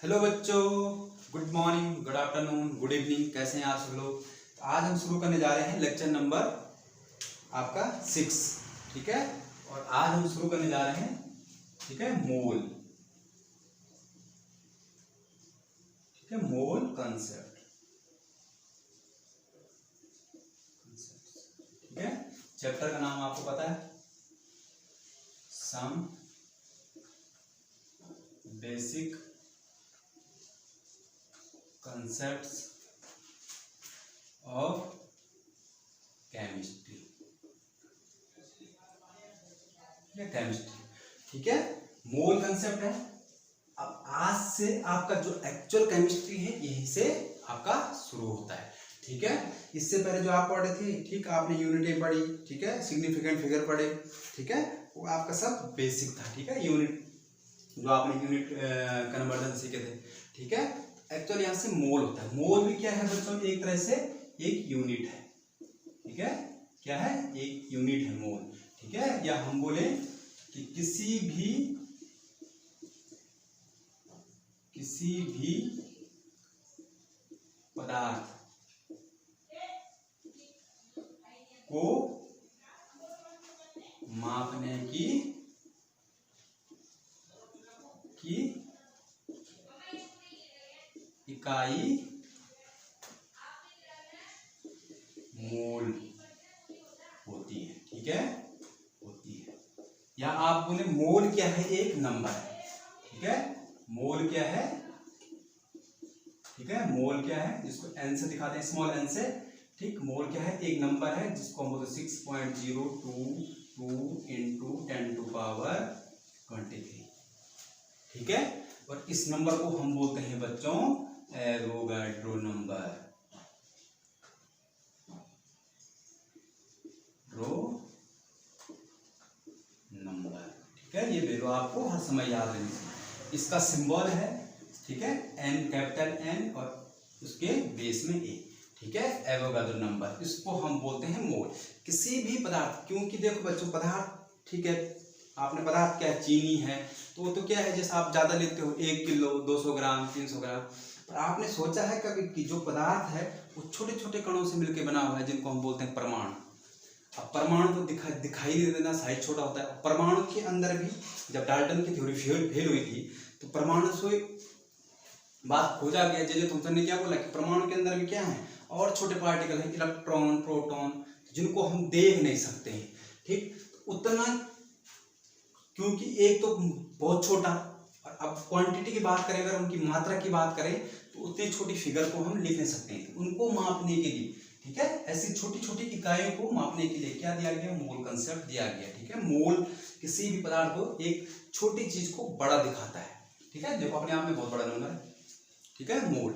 Hello बच्चों, good morning, good afternoon, good evening. कैसे हैं आप सब लोग। तो आज हम शुरू करने जा रहे हैं लेक्चर नंबर आपका 6। ठीक है। और आज हम शुरू करने जा रहे हैं, ठीक है, मोल। ठीक है, मोल कंसेप्ट। ठीक है। चैप्टर का नाम आपको पता है, some basic concepts of chemistry। Chemistry, ठीक है। मोल कंसेप्ट है। अब आज से आपका जो एक्चुअल केमिस्ट्री है यहीं से आपका शुरू होता है। ठीक है। इससे पहले जो आप पढ़े थे, ठीक, आपने यूनिटें पढ़ी, ठीक है, सिग्निफिकेंट फिगर पढ़े, ठीक है, वो आपका सब बेसिक था। ठीक है, यूनिट जो आपने यूनिट कन्वर्जन सीखे थे। ठीक है। एक्चुअली यहाँ से मोल होता है। मोल भी क्या है बच्चों, एक तरह से एक यूनिट है। ठीक है, क्या है, एक यूनिट है मोल। ठीक है। या हम बोले कि किसी भी पदार्थ को मापने की इकाई मोल होती है। ठीक है, होती है। या आप बोले मोल क्या है, एक नंबर है। ठीक है, मोल क्या है, ठीक है, मोल क्या है, जिसको एन से दिखाते हैं, स्मॉल एन से। ठीक, मोल क्या है, एक नंबर है जिसको हम बोलते 6.022 इंटू 10⁻23। ठीक है। और इस नंबर को हम बोलते हैं बच्चों एवोगाड्रो नंबर। ठीक है, ये वैल्यू आपको हर समय याद रहनी चाहिए। इसका सिंबल है, ठीक है, एन, कैपिटल एन और उसके बेस में ए। ठीक है, एवोगाड्रो नंबर, इसको हम बोलते हैं मोल। किसी भी पदार्थ, क्योंकि देखो बच्चों पदार्थ, ठीक है, आपने पदार्थ क्या है, चीनी है, तो क्या है, जैसे आप ज्यादा लेते हो 1 किलो 200 ग्राम 300 ग्राम, पर आपने सोचा है कभी कि जो पदार्थ है वो छोटे छोटे कणों से मिलकर बना हुआ है, जिनको हम बोलते हैं परमाणु। अब परमाणु तो दिखाई नहीं देना, साइज छोटा होता है। परमाणु के अंदर भी जब डाल्टन की थ्योरी फेल हुई थी, तो परमाणु से बात खोजा गया। जे थॉमसन ने क्या बोला कि परमाणु के अंदर भी क्या है, और छोटे पार्टिकल हैं, इलेक्ट्रॉन, प्रोटॉन, जिनको हम देख नहीं सकते हैं। ठीक, उतना, क्योंकि एक तो बहुत छोटा, और अब क्वांटिटी की बात करें, अगर उनकी मात्रा की बात करें, तो उतनी छोटी फिगर को हम लिख नहीं सकते हैं। उनको मापने के लिए, ठीक है, ऐसी छोटी छोटी इकाइयों को मापने के लिए क्या दिया गया, मोल कंसेप्ट दिया गया। ठीक है, मोल किसी भी पदार्थ को, एक छोटी चीज को बड़ा दिखाता है। ठीक है, जो अपने आप में बहुत बड़ा नंबर है। ठीक है, मोल।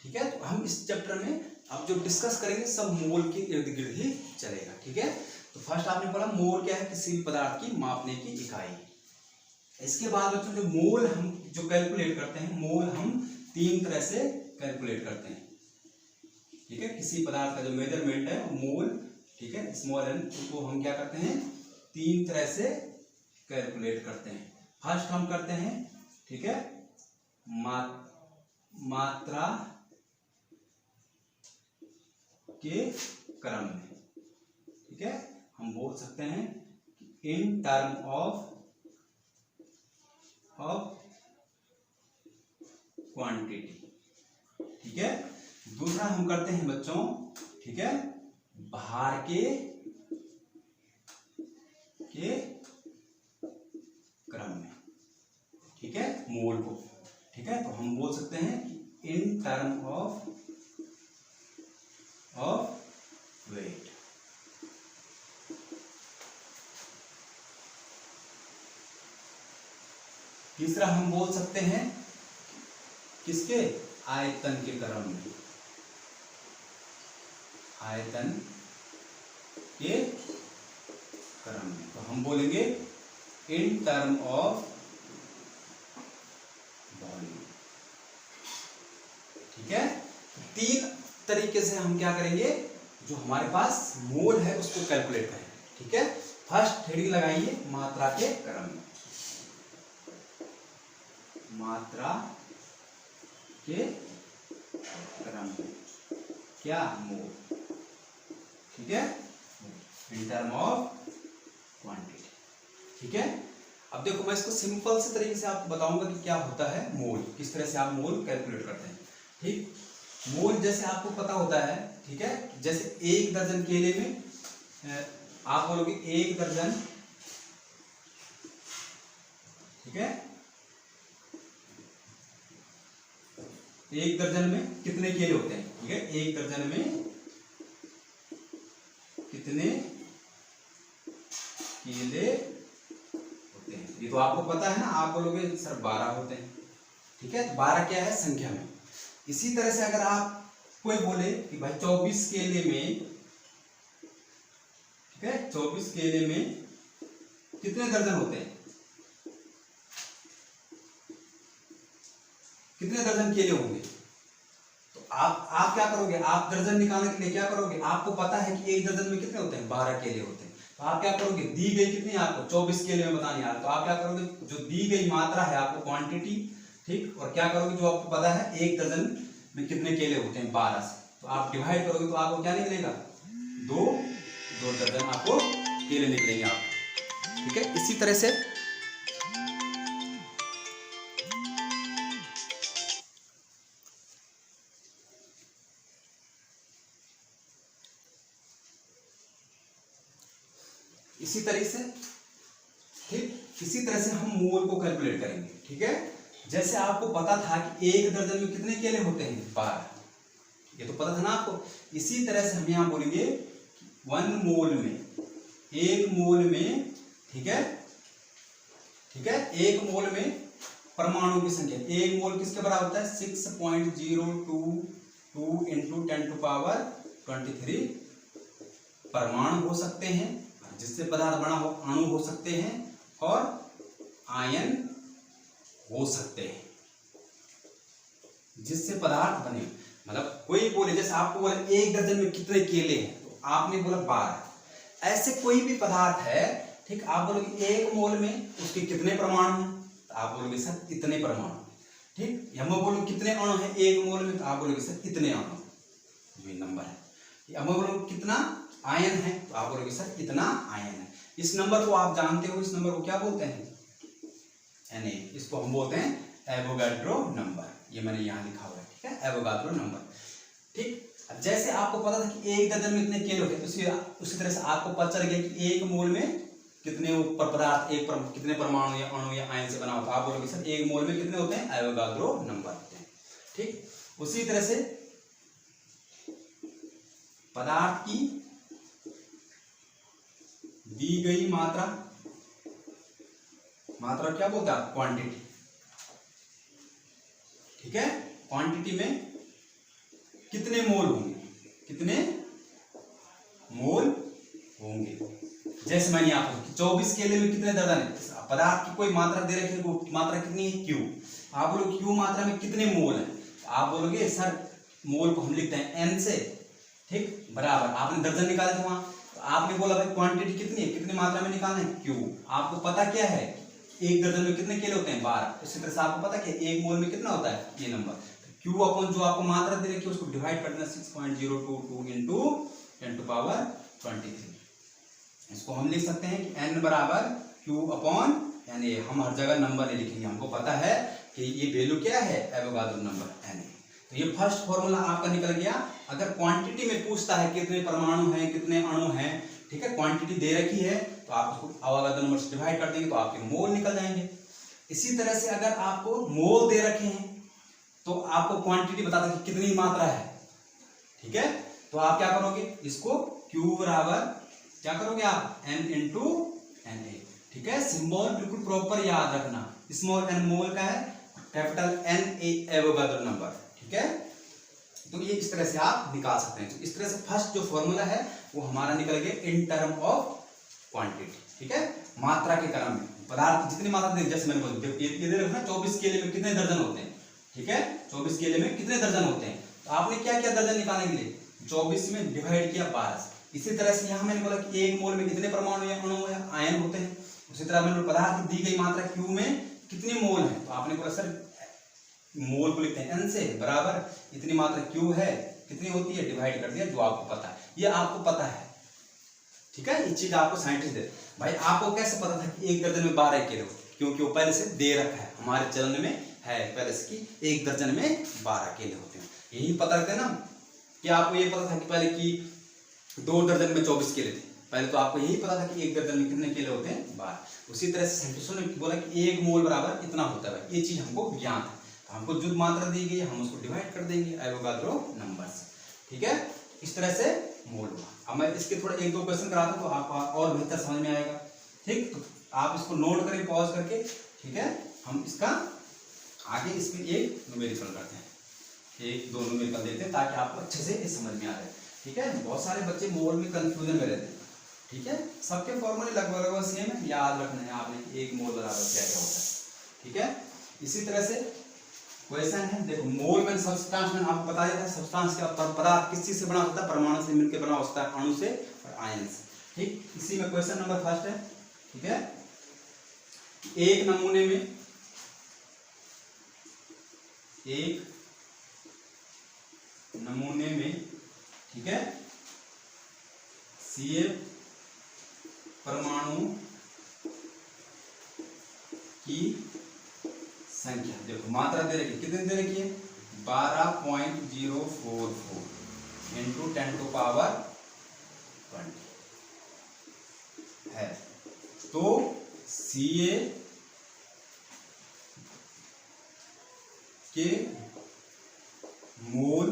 ठीक है, तो हम इस चैप्टर में अब जो डिस्कस करेंगे सब मोल के इर्द गिर्द ही चलेगा। ठीक है, तो फर्स्ट आपने पढ़ा मोल क्या है, किसी भी पदार्थ की मापने की इकाई। इसके बाद बच्चों जो मोल हम जो कैलकुलेट करते हैं, मोल हम 3 तरह से कैलकुलेट करते हैं। ठीक है, किसी पदार्थ का जो मेजरमेंट है मोल, ठीक है, स्मॉल एन, उसको हम क्या करते हैं, 3 तरह से कैलकुलेट करते हैं। फर्स्ट हम करते हैं, ठीक है, मात्रा के क्रम में। ठीक है, हम बोल सकते हैं इन टर्म ऑफ क्वांटिटी। ठीक है, दूसरा हम करते हैं बच्चों, ठीक है, भार के क्रम में। ठीक है, मोल को। ठीक है, तो हम बोल सकते हैं इन टर्म ऑफ वेट। तीसरा हम बोल सकते हैं किसके, आयतन के क्रम में। आयतन के क्रम में, तो हम बोलेंगे इन टर्म ऑफ वॉल्यूम। ठीक है, 3 तरीके से हम क्या करेंगे, जो हमारे पास मोल है उसको कैलकुलेट करें। ठीक है, फर्स्ट हेडिंग लगाइए मात्रा के क्रम में। मात्रा के क्रम में, क्या मोल, ठीक है, इन टर्म ऑफ क्वांटिटी, ठीक है। अब देखो मैं इसको सिंपल से तरीके से आपको बताऊंगा कि क्या होता है मोल, किस तरह से आप मोल कैलकुलेट करते हैं, ठीक। मोल जैसे आपको पता होता है, ठीक है, जैसे 1 दर्जन केले में आप बोलोगे 1 दर्जन, ठीक है, 1 दर्जन में कितने केले होते हैं, ठीक है, 1 दर्जन में कितने केले होते हैं, ये तो आपको पता है ना। आप बोलोगे सर 12 होते हैं, ठीक है, तो 12 क्या है संख्या में। इसी तरह से अगर आप कोई बोले कि भाई 24 केले में, ठीक है, 24 केले में कितने दर्जन होते हैं, कितने दर्जन केले होंगे, तो आप क्या करोगे, आप दर्जन निकालने के लिए क्या करोगे, आपको पता है कि 1 दर्जन में कितने होते हैं, 12 केले होते हैं, तो आप क्या करोगे, दी गई कितनी आपको 24 केले में बतानी है, तो आप क्या करोगे, जो दी गई मात्रा है आपको क्वांटिटी, ठीक, और क्या करोगे, जो आपको पता है 1 दर्जन में कितने केले होते हैं 12 से, तो आप डिवाइड करोगे तो आपको क्या निकलेगा, 2 दर्जन आपको केले निकलेंगे आपको, ठीक है। इसी तरह से ठीक, इसी तरह से हम मोल को कैलकुलेट करेंगे, ठीक है। जैसे आपको पता था कि 1 दर्जन में कितने केले होते हैं 12, ये तो पता था ना आपको। इसी तरह से हम यहाँ बोलेंगे 1 मोल में, 1 मोल में, ठीक है, ठीक है, 1 मोल में परमाणु की संख्या, 1 मोल किसके बराबर होता है, 6.022 इंटू 10⁻23 परमाणु हो सकते हैं, जिससे पदार्थ बना हो, अणु हो सकते हैं और आयन हो सकते हैं, जिससे पदार्थ बने। मतलब कोई बोले, जैसे आपको बोला 1 दर्जन में कितने केले हैं, तो आपने बोला 12, ऐसे कोई भी पदार्थ है, ठीक, आप बोलोगे 1 मोल में उसके कितने परमाणु हैं, तो आप बोलोगे सर इतने परमाणु, ठीक। या मैं बोलूं कितने अणु हैं 1 मोल में, तो आप बोलोगे सर इतने अणु, ये नंबर है। या मैं बोलूं कितना आयन है, तो आप बोलोगे सर इतना आयन है। इस नंबर को आप जानते हो, इस नंबर को क्या बोलते हैं, Na, इसको हम बोलते हैं एवोगाड्रो नंबर, ये मैंने यहाँ लिखा हुआ है, ठीक है, एवोगाड्रो नंबर, ठीक। जैसे आपको पता था कि 1 दर्जन में कितने केले होते हैं, उसी तरह से आपको पता चल गया कि 1 मोल में कितने पदार्थ, कितने परमाणु या अणु या आयन से बना होता है, आप बोलोगे सर 1 मोल में कितने होते हैं, एवोगाड्रो नंबर होते हैं, ठीक। उसी तरह से पदार्थ की दी गई मात्रा क्या बोलता है, क्वांटिटी, ठीक है, क्वांटिटी में कितने मोल होंगे, कितने मोल होंगे। जैसे मैंने आपको 24 केले में कितने दर्जन है, पदार्थ की कोई मात्रा दे रखी है, वो मात्रा कितनी है, क्यू, आप बोलोगे क्यू मात्रा में कितने मोल है, आप बोलोगे सर मोल को हम लिखते हैं n से, ठीक, बराबर, आपने दर्जन निकाले थे वहां, तो आपने बोला भाई क्वांटिटी कितनी है, कितनी मात्रा में निकालना है, क्यू, आपको पता क्या है 1 दर्जन में कितने केले होते हैं 12, इसी तरह से आपको पता है 1 मोल में कितना होता है, ये नंबर, क्यू अपन जो आपको मात्रा दे रखी है उसको डिवाइड कर देना 6.022 इंटू 10⁻23, इसको हम लिख सकते हैं कि n बराबर q अपॉन n, हम हर जगह नंबर नहीं लिखेंगे, हमको पता है कि ये वैल्यू क्या है, एवोगाड्रो नंबर n। तो ये फर्स्ट फॉर्मूला आपका निकल गया। अगर क्वांटिटी में पूछता है कितने परमाणु हैं, कितने अणु हैं, ठीक है, क्वांटिटी दे रखी है, तो आप उसको एवोगाड्रो नंबर से डिवाइड कर देंगे तो आपके मोल निकल जाएंगे। इसी तरह से अगर आपको मोल दे रखे हैं तो आपको क्वांटिटी बताता है कि कितनी मात्रा है, ठीक है, तो आप क्या करोगे, इसको Q बराबर क्या करोगे आप, n इंटू Na, ठीक है। सिंबल बिल्कुल प्रॉपर याद रखना, स्मॉल n मोल का है, कैपिटल Na एवोगाड्रो नंबर, ठीक है। तो ये इस तरह से आप निकाल सकते हैं। तो इस तरह से फर्स्ट जो फॉर्मूला है वो हमारा निकल गया इन टर्म ऑफ क्वांटिटी, ठीक है, मात्रा के क्रम में पदार्थ जितनी मात्रा दे, जैसे मैंने बोला ये दे रखना 24 केले में कितने दर्जन होते हैं, ठीक है, 24 केले में कितने दर्जन होते हैं, तो आपने क्या किया दर्जन निकालने के लिए 24 में डिवाइड किया 12। इसी तरह से यहाँ मैंने बोला कि 1 मोल में कितने परमाणु या अणु या आयन होते हैं, उसी तरह मैंने पदार्थ की दी गई मात्रा Q में कितने मोल है, तो आपने बोला सर मोल को लिखते हैं n से बराबर इतनी मात्रा Q है, कितनी होती है डिवाइड कर दिया, जो आपको पता है, ये आपको पता है, ठीक है। ये चीज आपको साइंटिस्ट दे। भाई आपको कैसे पता था कि 1 दर्जन में 12 किलो, क्योंकि वो पहले से दे रखा है, हमारे चलन में है पहले से कि 1 दर्जन में 12 केले होते हैं। यही पता रखते ना कि आपको ये पता था कि पहले कि 2 दर्जन में 24 केले थे, पहले तो आपको यही पता था कि 1 दर्जन में कितने केले होते हैं, 12। उसी तरह से साइंटिस्टों ने बोला कि 1 मोल बराबर इतना होता है, ये चीज हमको ज्ञान है, हमको जो मात्रा दी गई है हम उसको डिवाइड कर देंगे एवोगाद्रो नंबर से, ठीक है। इस तरह से मोल हुआ। अब मैं इसके थोड़ा 1-2 क्वेश्चन कराता हूं तो आपको और बेहतर समझ में आएगा, ठीक। तो आप इसको नोट करें पॉज करके, ठीक है। हम इसका आगे इसमें एक न्यूमेरिकल करते हैं, 1-2 न्यूमेरिकल देते हैं ताकि आपको अच्छे से ये समझ में आ जाए, ठीक है। बहुत सारे बच्चे मोल में कंफ्यूजन में रहते हैं, ठीक है। सबके फॉर्मूले लगभग सेम है, याद रखना है आपने 1 मोल बराबर क्या क्या होता है, ठीक है। इसी तरह से क्वेश्चन है, देखो मोल में सब्सटेंस में आपको बता देता है सब्सटेंस का पदार्थ किस चीज से बना होता है, परमाणु से मिलकर बना होता है, अणु से और आयन से, ठीक। इसी में क्वेश्चन नंबर 1 है, ठीक है। एक नमूने में ठीक है Ca परमाणु की संख्या, देखो मात्रा दे रखी, कितनी दे रखी है, 12.044 इंटू 10 टू पावर 20 है। तो Ca के मोल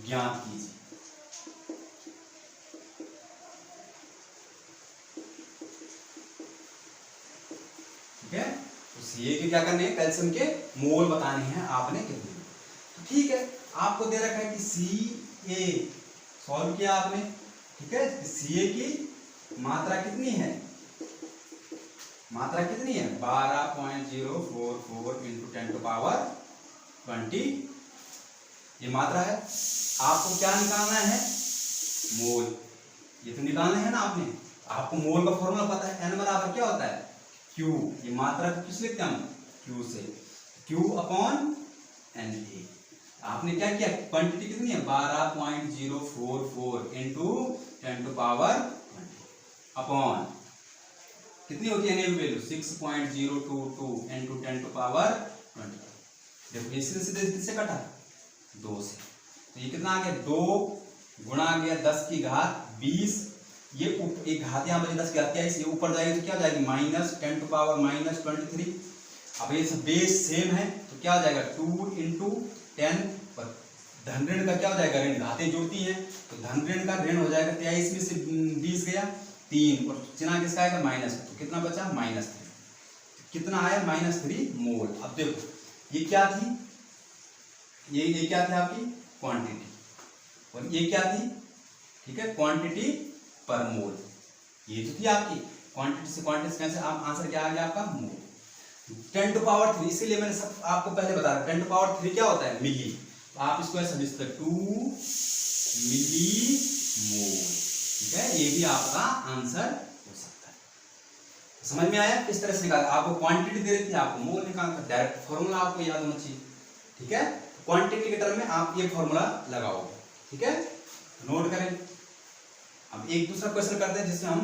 ज्ञात कीजिए, ठीक है। तो Ca के क्या करने हैं, कैल्शियम के मोल बताने हैं आपने कितने, तो ठीक है। आपको दे रखा है कि Ca सॉल्व किया आपने, ठीक है। Ca की मात्रा कितनी है, मात्रा कितनी है 12.044 इंटू 10 टू पावर 20, ये मात्रा है। आपको क्या निकालना है, मोल, ये तो निकालना है ना आपने, आपको मोल का फॉर्मूला पता है, n बराबर क्या होता है Q, ये मात्रा किस लिखते हैं हम, Q से, Q अपॉन Na। आपने क्या किया, क्वांटिटी कितनी है 12.044 इंटू 10 टू पावर 20 अपॉन कितनी होती है Na value 6.022 into 10 to power 20। देखो इससे किससे कटा, 2 से, तो ये कितना आ गया, 2 गुणा आ गया 10 की घात 20, ये एक घात यहाँ बची 10 की घात 23, ये ऊपर जाएगी तो क्या हो जाएगी -10 टू पावर -23। अब ये सब बेस सेम है तो क्या हो जाएगा 2 इंटू 10, धन ऋण का क्या हो जाएगा, ऋण, घातें जुड़ती हैं तो धन ऋण का ऋण हो जाएगा, 23 में से 20 गया 3 और चिन्ह किसका आएगा माइनस, तो कितना बचा -3, कितना आया -3 मोल। अब देखो ये क्या थी, ये क्या थी आपकी क्वांटिटी, और ये क्या थी, ठीक है, क्वांटिटी पर मोल, ये तो थी आपकी क्वांटिटी से क्वांटिटी कैसे, आप आंसर क्या आ गया आपका मोल। 10 टू पावर 3, इसीलिए मैंने सब आपको पहले बताया 10 टू पावर 3 क्या होता है, मिली, तो आप इसको ऐसा लिख सकते 2 मिली मोल, ठीक है। ये भी आपका आंसर हो सकता है। समझ में आया किस तरह से निकाल, आपको क्वांटिटी दे रही थी, आपको मोल निकालना, डायरेक्ट फॉर्मूला आपको याद होना चाहिए, ठीक है। क्वांटिटी के टर्म में आप ये फॉर्मूला लगाओगे, ठीक है, नोट करें। अब एक दूसरा क्वेश्चन करते हैं जिसमें हम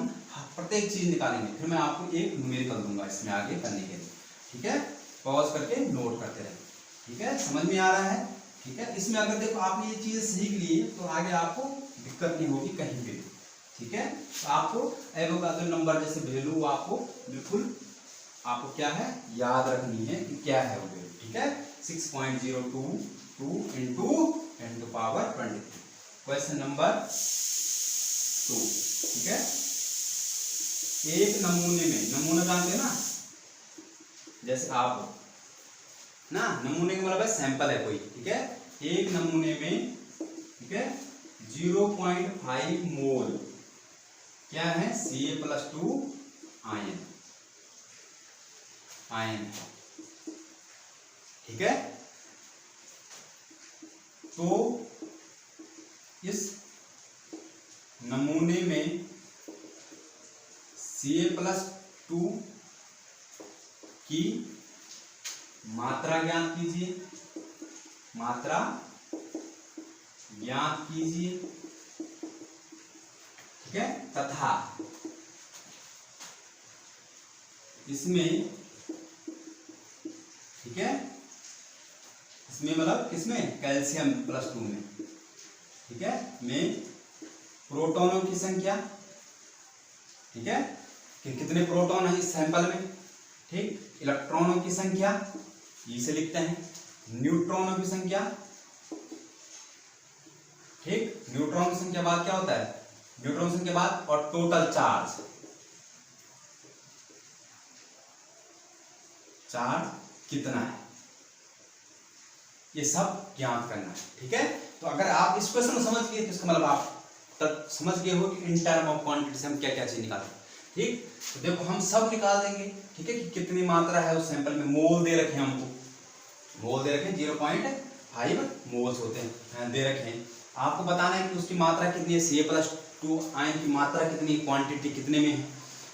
प्रत्येक चीज निकालेंगे, फिर मैं आपको एक न्यूमेरिकल दूंगा इसमें आगे करने के लिए, ठीक है। पॉज करके नोट करते रहे, ठीक है, समझ में आ रहा है, ठीक है। इसमें अगर देखो आपने ये चीज सीख ली तो आगे आपको दिक्कत नहीं होगी कहीं पे, ठीक है। तो आपको एवोगाद्रो नंबर जैसे वैल्यू आपको बिल्कुल आपको क्या है याद रखनी है कि क्या है वो वैल्यू, ठीक है। 6.022 into 10 to power 23, question number 2, ठीक है। एक नमूने में, नमूना जानते हैं ना, जैसे आप ना, नमूने का मतलब है सैंपल है कोई, ठीक है। एक नमूने में, ठीक है, 0.5 मोल क्या है Ca+2 आयन, ठीक है। तो इस नमूने में Ca+2 की मात्रा ज्ञात कीजिए, मात्रा ज्ञात कीजिए, ठीक है, तथा इसमें, ठीक है, इसमें मतलब किसमें, कैल्शियम +2 में, ठीक है, में प्रोटॉनों की संख्या, ठीक है, कि कितने प्रोटॉन है इस सैंपल में, ठीक, इलेक्ट्रॉनों की संख्या इसे लिखते हैं, न्यूट्रॉनों की संख्या, ठीक, न्यूट्रॉन की संख्या बाद क्या होता है, न्यूट्रॉन संख्या बाद, और टोटल चार्ज, चार्ज कितना है, ये सब ज्ञात करना है, ठीक है। तो अगर आप इस क्वेश्चन को समझ गए तो इसका मतलब आप तब समझ गए हो कि इन टर्म ऑफ क्वांटिटी से हम क्या क्या चीज निकालते हैं, ठीक। तो देखो हम सब निकाल देंगे, ठीक है, कि कितनी मात्रा है उस सैंपल में, मोल दे रखे हैं हमको, मोल दे रखे हैं 0.5 मोल्स होते हैं, दे रखे हैं, आपको बताना है कि उसकी मात्रा कितनी है, Ca+2 आयन की मात्रा कितनी, क्वांटिटी कितने में है,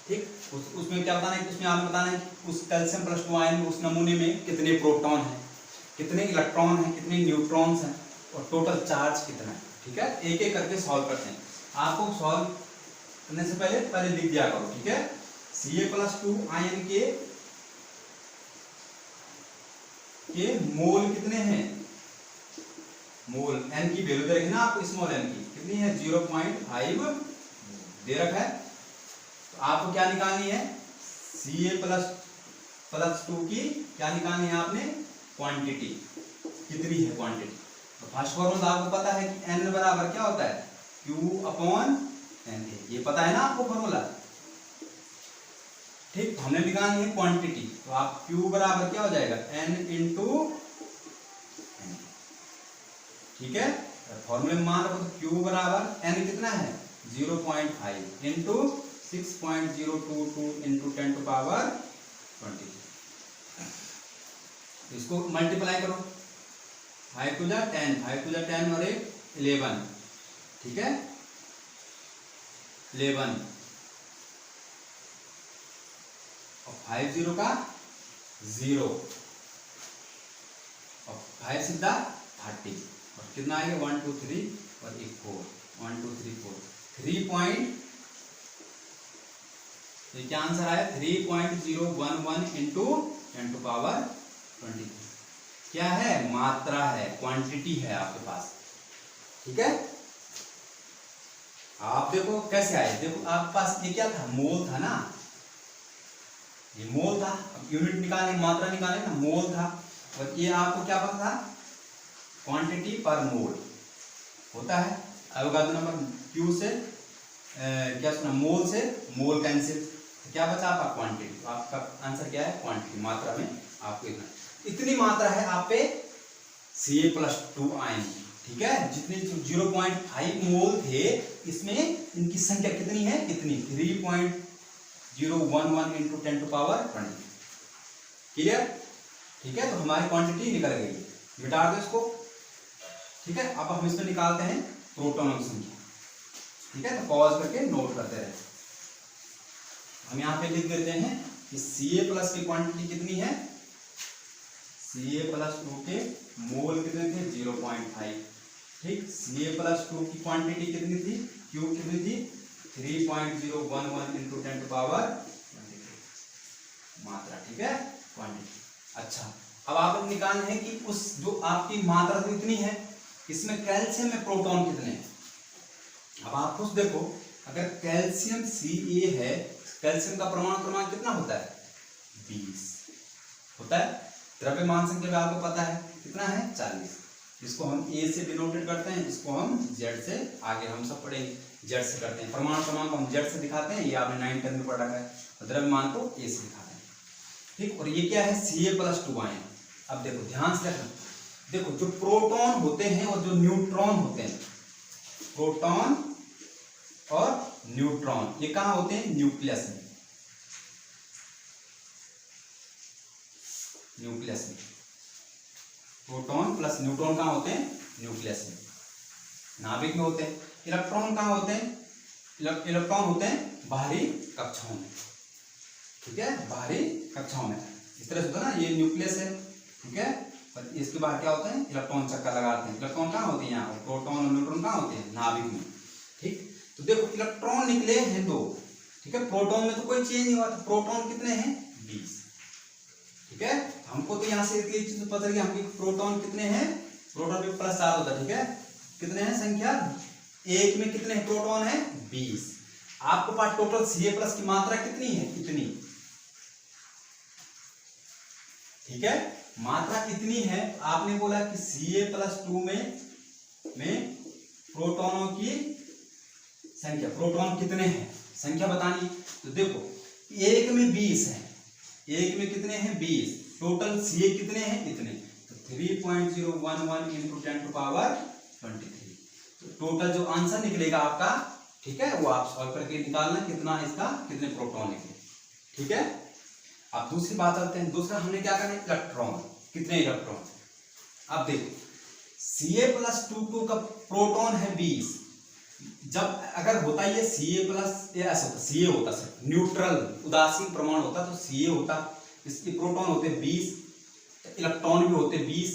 ठीक, उसमें क्या बताना है कि उसमें आपको बताना है कि उस कैल्शियम +2 आयन में, उस नमूने में कितने प्रोटॉन हैं, कितने इलेक्ट्रॉन हैं, कितने न्यूट्रॉन्स हैं, और टोटल चार्ज कितना है, ठीक है। एक एक करके सॉल्व करते हैं, आपको सॉल्व करने से पहले लिख दिया करो, ठीक है। Ca+2 आयन के मोल कितने हैं, मोल n की वैल्यू दे रखी ना आपको, स्मॉल n की कितनी है, 0.5 दे रखा है, तो आपको क्या निकालनी है, Ca+2 की क्या निकालनी है आपने, क्वांटिटी कितनी है, क्वांटिटी। तो फर्स्ट फॉर्मूला आपको पता है कि n बराबर क्या होता है, Q/Na, ये पता है ना आपको फॉर्मूला, ठीक। हमने निकालनी है क्वांटिटी, तो आप Q बराबर क्या हो जाएगा, n इंटू n, ठीक है। फॉर्मूले में मान रखो तो Q बराबर n कितना है, 0.5 इंटू 6.022 इंटू 10⁻20, इसको मल्टीप्लाई करो, 5 टू 10, 5 टू 10 और 11, ठीक है, 11 और 5 0 का 0 और 5 सीधा 30, और कितना आएगा 1 2 3 और 1 4, 1 2 3 4, 3 पॉइंट, तो क्या आंसर आया, 3.011 इंटू 10⁻20, क्या है, मात्रा है, क्वांटिटी है आपके पास, ठीक है। आप देखो कैसे आए, देखो आपके पास ये क्या था, मोल था ना, ये मोल था, अब यूनिट निकालने, मात्रा निकालने ना, मोल था, और ये आपको क्या पता था, क्वांटिटी पर मोल होता है, अवोगाद्रो नंबर Q से क्या सुना, मोल से मोल कैंसिल, तो क्या बचा आपका, क्वांटिटी, तो आपका आंसर क्या है, क्वांटिटी, मात्रा में आपको इतनी मात्रा है आप पे Ca+2 आयन, ठीक है, जितने 0.5 मोल थे, इसमें इनकी संख्या कितनी है, कितनी, 3.011 इंटू 10⁻20, क्लियर, ठीक है। तो हमारी क्वांटिटी निकल गई, मिटा दो इसको, ठीक है। अब हम इसमें निकालते हैं प्रोटॉनों की संख्या, ठीक है, तो पॉज करके नोट करते रहे, हम यहाँ पे लिख देते हैं कि Ca+ की क्वांटिटी कितनी है, Ca+2 के मोल कितने थे, 0.5, ठीक, Ca+2 की क्वांटिटी कितनी थी, Q कितनी थी, 3.011 इंटू 10⁻20, मात्रा, ठीक है, क्वांटिटी। अच्छा, अब आपको निकालना है कि उस जो आपकी मात्रा तो इतनी है, इसमें कैल्शियम में प्रोटॉन कितने हैं। अब आप खुद देखो, अगर कैल्शियम Ca है, कैल्शियम का परमाणु क्रमांक कितना होता है, 20 होता है, द्रव्यमान संख्या में आपको पता है कितना है, 40, इसको हम A से डिनोटेड करते हैं, इसको हम Z से, आगे हम सब पढ़ेंगे, Z से करते हैं, परमाणु क्रमांक को हम Z से दिखाते हैं, ये आपने 9th 10th में पढ़ा है, और द्रव्यमान को A से दिखाते हैं, ठीक। और ये क्या है, Ca+2 आयन। अब देखो ध्यान से रखना, देखो जो प्रोटॉन होते हैं और जो न्यूट्रॉन होते हैं, प्रोटॉन और न्यूट्रॉन ये कहाँ होते हैं, न्यूक्लियस में, न्यूक्लियस में, प्रोटॉन प्लस न्यूट्रॉन कहाँ होते हैं, न्यूक्लियस में, नाभिक में होते हैं। इलेक्ट्रॉन कहाँ होते हैं, इलेक्ट्रॉन होते हैं बाहरी कक्षाओं में, ठीक है, बाहरी कक्षाओं में, इस तरह से होता है ना, ये न्यूक्लियस है, ठीक है, और इसके बाद क्या होता है, इलेक्ट्रॉन चक्कर लगाते हैं। इलेक्ट्रॉन कहाँ होते हैं, यहाँ, और प्रोटॉन और न्यूट्रॉन कहाँ होते हैं, नाभिक में। ठीक, तो देखो इलेक्ट्रॉन निकले हैं 2, ठीक है, प्रोटॉन में तो कोई चेंज नहीं हुआ, तो प्रोटॉन कितने हैं 20, ठीक है। हमको तो यहाँ से एक चीज पता है कि प्रोटॉन कितने हैं, प्रोटॉन पे प्लस 4 होता है, ठीक है, कितने हैं संख्या, एक में कितने प्रोटॉन है 20। आपको पास टोटल Ca+ की मात्रा कितनी है, इतनी, ठीक है, मात्रा इतनी है। आपने बोला कि Ca+2 में प्रोटॉनों की संख्या, प्रोटॉन कितने हैं संख्या बतानी। तो देखो एक में 20 है, एक में कितने हैं 20, टोटल Ca कितने हैं इतने, तो 3.011 इंटू 10⁻23। तो टोटल जो आंसर निकलेगा आपका, ठीक है, वो आप सॉल्व करके निकालना कितना इसका, कितने प्रोटॉन निकले, ठीक है। अब दूसरी बात करते हैं, दूसरा हमने क्या करना है, इलेक्ट्रॉन, कितने इलेक्ट्रॉन। अब देखो Ca+2 का प्रोटॉन है 20, जब अगर होता है ये Ca+ ऐसा होता, Ca होता सर न्यूट्रल उदासीन परमाणु होता तो Ca होता, इसके प्रोटॉन होते 20, इलेक्ट्रॉन भी होते 20,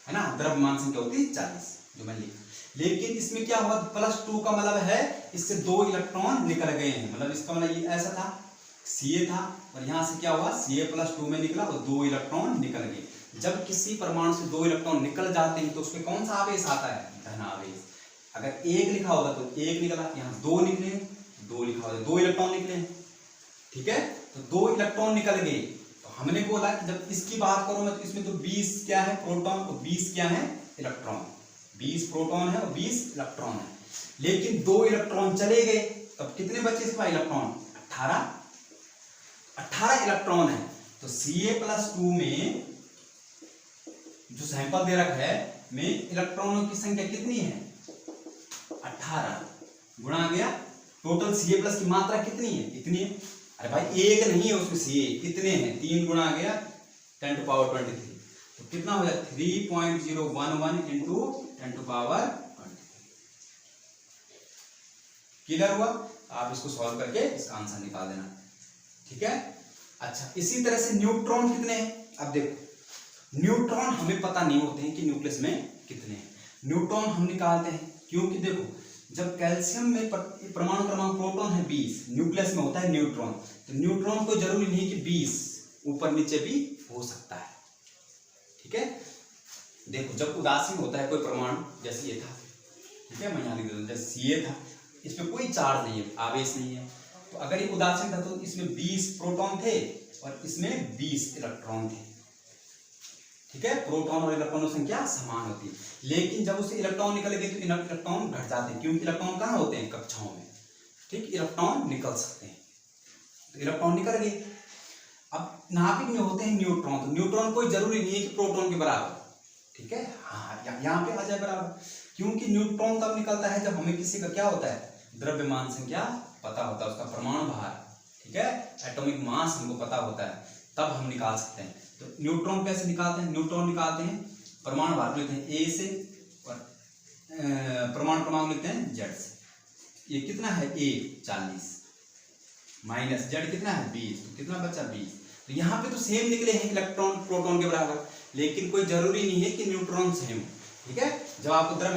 है ना, द्रव्यमान संख्या होती 40 जो मैं लिखा। लेकिन इसमें क्या हुआ, +2 का मतलब है इससे 2 इलेक्ट्रॉन निकल गए हैं, मतलब इसका मतलब ये ऐसा था, Ca था और यहाँ से क्या हुआ, Ca+2 में निकला और 2 इलेक्ट्रॉन निकल गए। जब किसी परमाणु से 2 इलेक्ट्रॉन निकल जाते हैं तो उसमें कौन सा आवेश आता है, धन आवेश। अगर 1 लिखा होगा तो 1 निकला, यहाँ 2 निकले, 2 लिखा होगा 2 इलेक्ट्रॉन निकले, ठीक है, तो 2 इलेक्ट्रॉन निकल गए। तो हमने बोला कि जब इसकी बात करूं मैं तो इसमें तो 20 क्या है प्रोटॉन और 20 क्या है इलेक्ट्रॉन, 20 प्रोटॉन है और 20 इलेक्ट्रॉन है। लेकिन 2 इलेक्ट्रॉन चले गए, तब कितने बचे इसके पास इलेक्ट्रॉन, 18 इलेक्ट्रॉन है। तो Ca+2 में जो सैंपल दे रखा है में इलेक्ट्रॉनों की संख्या कितनी है, 18 गुणा गया टोटल Ca+ की मात्रा कितनी है, इतनी है। अरे भाई एक नहीं है उसमें Ca, कितने हैं, 3 गुणा गया 10⁻23, तो कितना हो जाए 3.011 इंटू 10⁻23। क्लियर हुआ, आप इसको सॉल्व करके इसका आंसर निकाल देना, ठीक है। अच्छा, इसी तरह से न्यूट्रॉन कितने हैं, अब देखो न्यूट्रॉन हमें पता नहीं होते हैं कि न्यूक्लियस में कितने हैं, न्यूट्रॉन हम निकालते हैं, क्योंकि देखो जब कैल्शियम में परमाणु क्रमांक प्रोटॉन है 20, न्यूक्लियस में होता है न्यूट्रॉन, तो न्यूट्रॉन को जरूरी नहीं कि 20 ऊपर नीचे भी हो सकता है, ठीक है। देखो जब उदासीन होता है कोई परमाणु, जैसे ये था, ठीक है, मैं यहाँ लिख देता हूँ, जैसे Ca था, इसमें कोई चार्ज नहीं है, आवेश नहीं है, तो अगर ये उदासीन था तो इसमें 20 प्रोटॉन थे और इसमें 20 इलेक्ट्रॉन थे, ठीक है, प्रोटॉन और इलेक्ट्रॉन की संख्या समान होती है। लेकिन जब उससे इलेक्ट्रॉन निकल गए तो इलेक्ट्रॉन घट जाते हैं, क्योंकि इलेक्ट्रॉन कहाँ होते हैं, कक्षाओं में, ठीक, इलेक्ट्रॉन निकल सकते हैं, तो इलेक्ट्रॉन निकल गए। अब नाभिक में होते हैं न्यूट्रॉन, तो न्यूट्रॉन कोई जरूरी नहीं है कि प्रोटॉन के बराबर, ठीक है, हाँ यहाँ पे आ जाए बराबर, क्योंकि न्यूट्रॉन तब निकलता है जब हमें किसी का क्या होता है, द्रव्यमान संख्या पता होता है, उसका परमाणु भार, ठीक है, एटॉमिक मास हमको पता होता है, तब हम निकाल सकते हैं। तो न्यूट्रॉन कैसे निकालते हैं, न्यूट्रॉन निकालते हैं परमाणु भार लेते हैं A से और परमाणु क्रमांक लेते हैं Z से। ये कितना है A 40 माइनस Z कितना है 20, तो कितना बचा 20। तो यहाँ पे तो सेम निकले हैं इलेक्ट्रॉन प्रोटॉन के बराबर, लेकिन कोई जरूरी नहीं है कि न्यूट्रॉन सेम, ठीक है। जब आपको अगर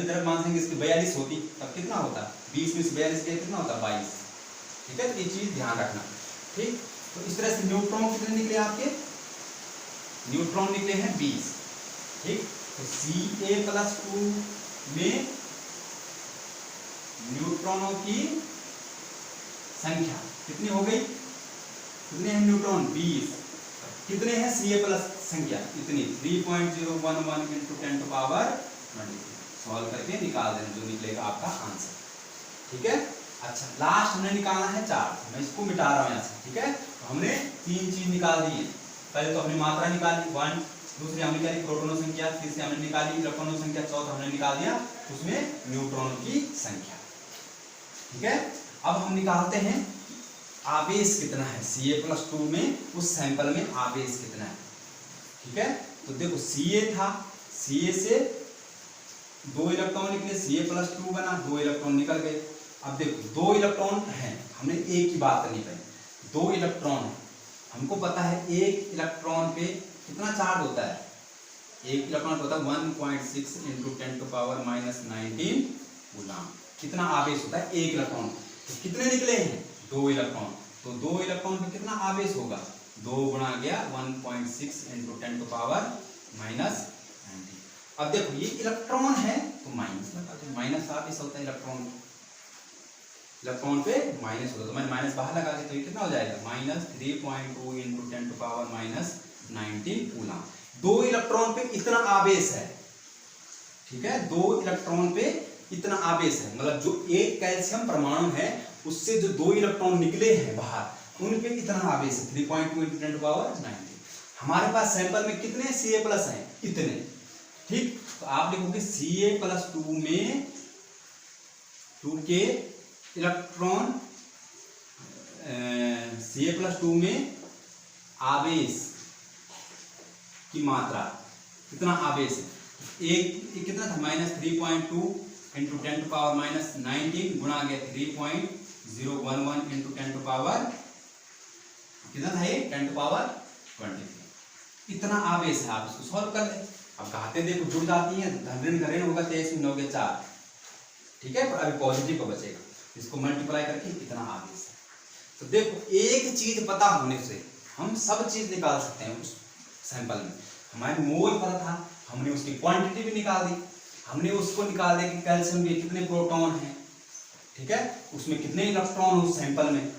द्रव्यमान संख्या इसकी 42 होती तब कितना होता, 20 में से 42 कितना होता 22, ठीक है, तो ये चीज ध्यान रखना, ठीक। तो इस तरह से न्यूट्रॉन कितने निकले आपके, न्यूट्रॉन निकले हैं 20, ठीक। तो Ca+2 में न्यूट्रॉनों की संख्या कितनी हो गई, कितने हैं न्यूट्रॉन 20, कितने हैं Ca+ संख्या इतनी 3.011 इंटू 10⁻23। सॉल्व करके निकाल देना जो निकलेगा आपका आंसर, ठीक है। अच्छा, लास्ट हमने निकालना है चार्ज, मैं इसको मिटा रहा हूँ यहाँ से, ठीक है। तो हमने 3 चीज निकाल दी है, पहले तो हमने मात्रा निकाली 1, दूसरी हमने निकाली प्रोटॉनों संख्या, तीसरी हमने निकाली इलेक्ट्रॉनों संख्या, चौथा हमने निकाल दिया उसमें न्यूट्रॉनों की संख्या, ठीक है। अब हम निकालते हैं आवेश कितना है Ca+2 में, उस सैंपल में आवेश कितना है, ठीक है। तो देखो Ca था, Ca से 2 इलेक्ट्रॉन निकले, Ca+2 बना, 2 इलेक्ट्रॉन निकल गए। अब देखो 2 इलेक्ट्रॉन हैं, हमने एक की बात करनी पड़ी, 2 इलेक्ट्रॉन है, हमको पता है एक इलेक्ट्रॉन पे कितना चार्ज होता है एक इलेक्ट्रॉन होता है 1.6 × 10⁻⁻19 कूलम। कितना आवेश होता है एक इलेक्ट्रॉन। तो कितने निकले हैं 2 इलेक्ट्रॉन, तो 2 इलेक्ट्रॉन पे कितना आवेश होगा 2 गुणा गया 1.6 × 10⁻⁻19। अब देखो ये इलेक्ट्रॉन है तो माइनस लगा दो, माइनस आवेश होता है इलेक्ट्रॉन पे माइनस होगा, तो मैंने माइनस बाहर लगा दिया, तो ये कितना हो जाएगा -3.2 × 10⁻⁻19 कूलम। 2 इलेक्ट्रॉन पे इतना आवेश है, ठीक है, 2 इलेक्ट्रॉन पे इतना आवेश है, मतलब जो एक कैल्शियम परमाणु है उससे जो 2 इलेक्ट्रॉन निकले हैं बाहर उन पे इतना आवेश है 3.2 × 10⁻⁹। हमारे पास सैंपल में कितने Ca+ हैं इतने, ठीक, तो आप लिखोगे Ca+2 में 2 के इलेक्ट्रॉन Ca+2 में आवेश की मात्रा कितना आवेश है एक कितना था -3.2 × 10⁻⁻19 गुणा गया 3.011 × 10⁻, कितना था ये 10⁻23। इतना आवेश है, आप इसको सॉल्व कर ले। अब घाते देखो जुड़ जाती हैं, धन ऋण घरेण होगा 23 में 9 के 4, ठीक है, पर अभी पॉजिटिव का बचेगा, इसको मल्टीप्लाई करके इतना आवेश है। तो देखो एक चीज पता होने से हम सब चीज निकाल सकते हैं। उस सैंपल में हमारे मोल पता था, हमने उसकी क्वांटिटी भी निकाल दी, हमने उसको निकाल दिया कि कैल्शियम के कितने प्रोटॉन हैं, ठीक है, उसमें कितने इलेक्ट्रॉन उस सैंपल में,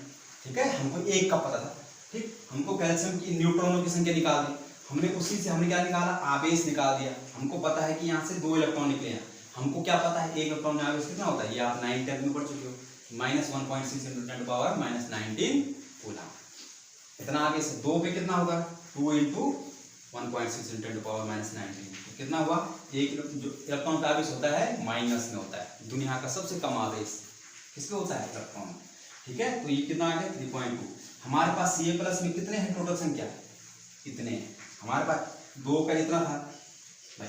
ठीक है, हमको एक का पता था, ठीक, हमको कैल्शियम की न्यूट्रॉनों की संख्या निकाल दी, हमने उसी से हमने क्या निकाला आवेश निकाल दिया। हमको पता है कि यहाँ से 2 इलेक्ट्रॉन निकले हैं, हमको क्या पता है एक इलेक्ट्रॉन में आवेश कितना होता है, ये आप 9th 10th में पढ़ चुके हो, -1.6 × 10⁻⁻19 कूलम। इतना आवेश है, 2 पे कितना होगा 2 × 1.6 × 10⁻⁻19, तो कितना हुआ एक जो इलेक्ट्रॉन का आवेश होता है माइनस में होता है, दुनिया का सबसे कम आवेश किसमें होता है इलेक्ट्रॉन, ठीक है, तो ये कितना आ गया 3.2। हमारे पास Ca+ में कितने हैं टोटल संख्या इतने हैं, हमारे पास 2 का इतना था,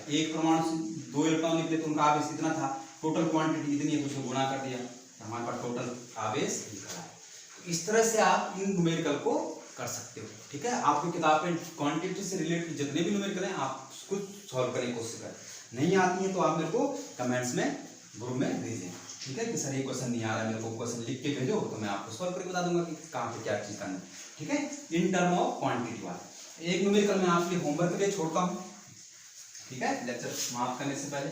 एक परमाणु से 2 इलेक्ट्रॉन निकले तो उनका आवेश इतना था, टोटल क्वांटिटी इतनी है तो उसको गुणा कर दिया, तो हमारे पास टोटल आवेश निकला है। तो इस तरह से आप इन न्यूमेरिकल को कर सकते हो, ठीक है, आपकी किताब में क्वांटिटी से रिलेटेड जितने भी न्यूमेरिकल हैं आप उसको सॉल्व करने की कोशिश करें। नहीं आती है तो आप मेरे को कमेंट्स में ग्रुप में भेजें, ठीक है, कि सर ये क्वेश्चन नहीं आ रहा है, मेरे को क्वेश्चन लिख के भेजो, तो मैं आपको सॉल्व करके बता दूंगा कि कहाँ पे क्या चीज़ करनी है, ठीक है, इन टर्म ऑफ क्वांटिटी वाला। एक न्यूमेरिकल मैं आपके होमवर्क के लिए छोड़ता हूँ, ठीक है, लेक्चर समाप्त करने से पहले,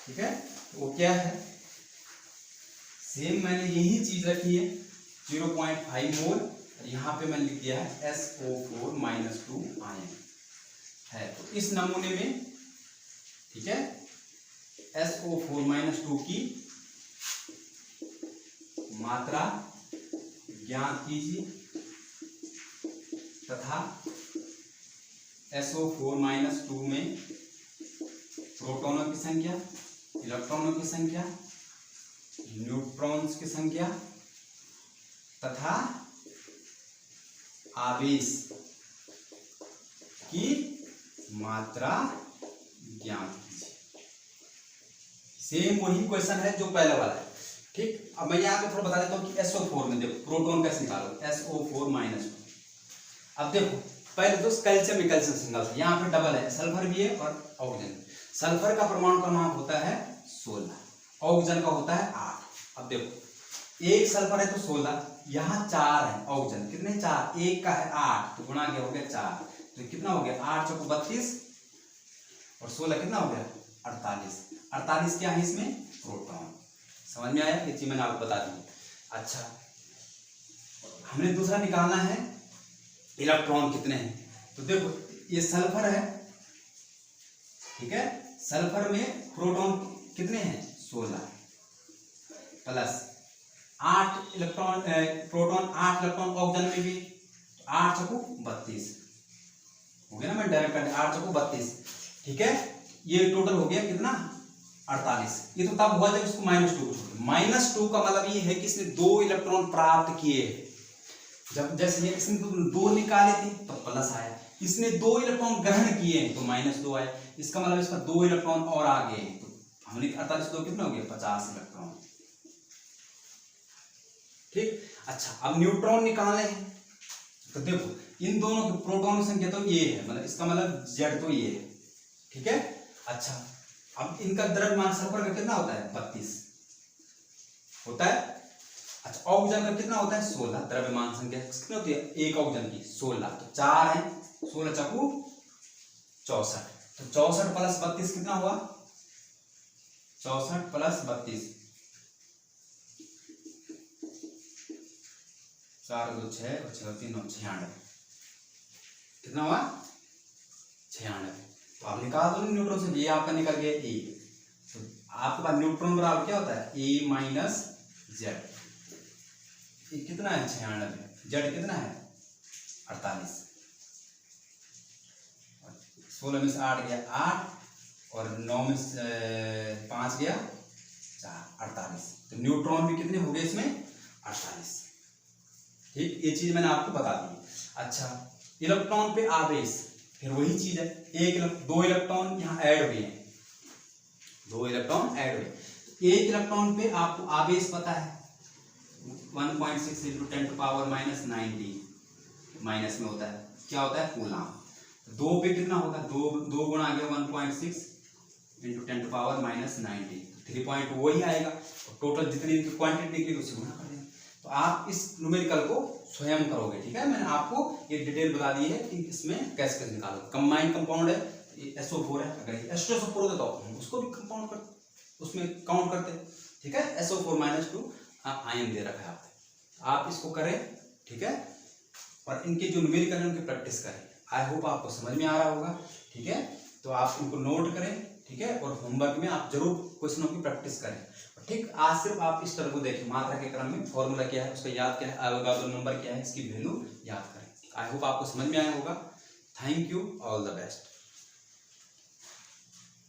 ठीक है, वो क्या है, सेम मैंने यही चीज रखी है 0.5 मोल, यहाँ पे मैंने लिख दिया है SO4 - 2 आयन है। तो इस नमूने में, ठीक है, SO4 - 2 की मात्रा ज्ञात कीजिए तथा SO4 - 2 में प्रोटॉनों की संख्या, इलेक्ट्रॉनों की संख्या, न्यूट्रॉन्स की संख्या तथा आवेश की मात्रा ज्ञात कीजिए। सेम वही क्वेश्चन है जो पहले वाला है, ठीक। अब मैं यहाँ पे थोड़ा बता देता हूँ कि SO4 में देखो प्रोटॉन कैसे निकालो, SO4 - 2। अब देखो पहले तो कैल्शियम में कैल्शियम सिंगल था, यहाँ पे डबल है, सल्फर भी है और ऑक्सीजन। सल्फर का परमाणु क्रमांक होता है 16, ऑक्सीजन का होता है 8। अब देखो एक सल्फर है तो 16, यहाँ 4 है ऑक्सीजन, कितने 4, एक का है 8 तो गुणा गया हो गया 4, तो कितना हो गया 8 × 32 और 16 कितना हो गया 48। 48 क्या है इसमें प्रोटॉन। समझ में आया, ये चीज मैंने आपको बता दी। अच्छा हमने दूसरा निकालना है इलेक्ट्रॉन कितने हैं, तो देखो ये सल्फर है, ठीक है, सल्फर में प्रोटॉन कितने हैं 16 plus 8 electron proton 8 electron oxygen में भी, 8 × 32 हो गया ना, मैं डायरेक्ट कर 8 × 32, ठीक है, ये टोटल हो गया कितना 48। ये तो तब हुआ जब इसको -2 को छोड़, -2 का मतलब ये है कि इसने 2 इलेक्ट्रॉन प्राप्त किए, जब जैसे ये इसने 2 निकाले थे तो प्लस आया, इसने 2 इलेक्ट्रॉन ग्रहण किए तो -2 आया, इसका मतलब इसका 2 इलेक्ट्रॉन और आ गए, तो हमने 48 2 कितना हो गया 50 इलेक्ट्रॉन, ठीक। अच्छा अब न्यूट्रॉन निकालने हैं, तो देखो इन दोनों की प्रोटॉन की संख्या तो ये है, मतलब इसका मतलब Z तो ये है, ठीक है। अच्छा, अब इनका द्रव्यमान सर्पर का कितना होता है 32 होता है। अच्छा, ऑक्सीजन का कितना होता है 16। द्रव्यमान संख्या कितनी होती है एक ऑक्सीजन की 16, तो 4 है 16 चकू 64, तो 64 प्लस 32 कितना हुआ 64 प्लस 32 4 2 6 और 6 3 9 96 कितना हुआ 96। तो आप निकाल दो न्यूट्रॉन से, ये आपका निकल गया ए, तो आपके पास न्यूट्रॉन बराबर क्या होता है ए माइनस जेड। ये कितना है 96, जेड कितना है 48, 16 में से 8 गया 8 और 9 में से 5 गया 4 48, तो न्यूट्रॉन भी कितने हो गए इसमें 48। ठीक, ये चीज मैंने आपको बता दी। अच्छा, इलेक्ट्रॉन पे आवेश फिर वही चीज है, दो इलेक्ट्रॉन यहाँ ऐड हुए हैं, 2 इलेक्ट्रॉन ऐड हुए। एक इलेक्ट्रॉन पे आपको आवेश पता है 1.6 × 10⁻⁻90 माइनस में होता है, क्या होता है कूलम। 2 पे कितना होगा 2 गुणा आ गया 1.6 × 10⁻90, 3 पॉइंट वही आएगा। टोटल जितनी क्वांटिटी निकली उसे गुणा कर देंगे। तो आप इस न्यूमेरिकल को स्वयं करोगे, ठीक है। मैंने आपको ये डिटेल बता दी है कि इसमें कैसे कैसे निकालो। कंबाइंड कंपाउंड है, SO4 है, अगर ये H2SO4 होता तो हम उसको भी कंपाउंड कर उसमें काउंट करते, ठीक है। SO4-2 आयन दे रखा है आप इसको करें, ठीक है। और इनके जो न्यूमेरिकल है उनकी प्रैक्टिस करें। आई होप आपको समझ में आ रहा होगा, ठीक है। तो आप इनको नोट करें, ठीक है, और होमवर्क में आप जरूर क्वेश्चनों की प्रैक्टिस करें, ठीक। आज सिर्फ आप इस तरह को देखें, मात्रा के क्रम में फॉर्मूला क्या है उसका याद क्या है, एवोगाड्रो नंबर क्या है, इसकी वैल्यू याद करें। आई होप आपको समझ में आया होगा। Thank you, all the best.